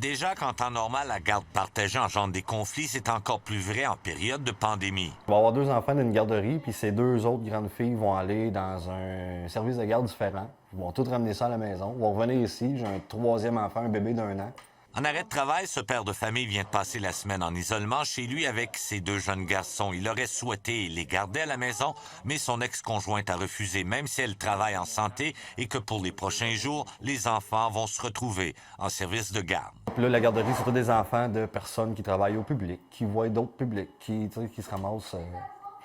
Déjà qu'en temps normal, la garde partagée engendre des conflits, c'est encore plus vrai en période de pandémie. Il va y avoir 2 enfants d'une garderie, puis ces 2 autres grandes filles vont aller dans un service de garde différent. Ils vont toutes ramener ça à la maison. Ils vont revenir ici. J'ai un 3e enfant, un bébé d'1 an. En arrêt de travail, ce père de famille vient de passer la semaine en isolement chez lui avec ses 2 jeunes garçons. Il aurait souhaité les garder à la maison, mais son ex-conjointe a refusé, même si elle travaille en santé et que pour les prochains jours, les enfants vont se retrouver en service de garde. Puis là, la garderie, c'est tous des enfants de personnes qui travaillent au public, qui voient d'autres publics, qui se ramassent.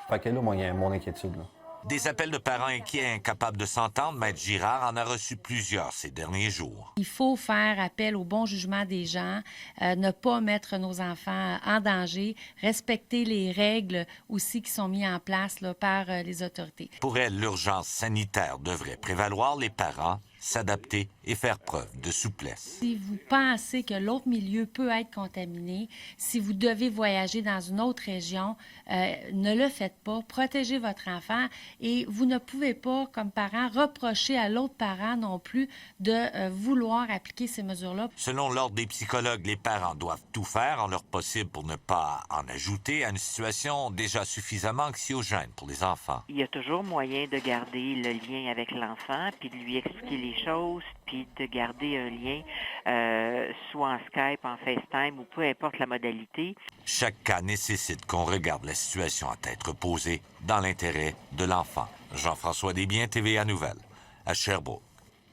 Fait que là, moi, il y a mon inquiétude. Là. Des appels de parents inquiets et incapables de s'entendre, Maître Girard en a reçu plusieurs ces derniers jours. Il faut faire appel au bon jugement des gens, ne pas mettre nos enfants en danger, respecter les règles aussi qui sont mises en place là, par les autorités. Pour elle, l'urgence sanitaire devrait prévaloir. Les parents s'adapter et faire preuve de souplesse. Si vous pensez que l'autre milieu peut être contaminé, si vous devez voyager dans une autre région, ne le faites pas. Protégez votre enfant et vous ne pouvez pas, comme parent, reprocher à l'autre parent non plus de vouloir appliquer ces mesures-là. Selon l'Ordre des psychologues, les parents doivent tout faire en leur possible pour ne pas en ajouter à une situation déjà suffisamment anxiogène pour les enfants. Il y a toujours moyen de garder le lien avec l'enfant, puis de lui expliquer les choses, puis de garder un lien, soit en Skype, en FaceTime ou peu importe la modalité. Chaque cas nécessite qu'on regarde la situation à tête reposée dans l'intérêt de l'enfant. Jean-François Desbiens, TVA Nouvelles, à Sherbrooke.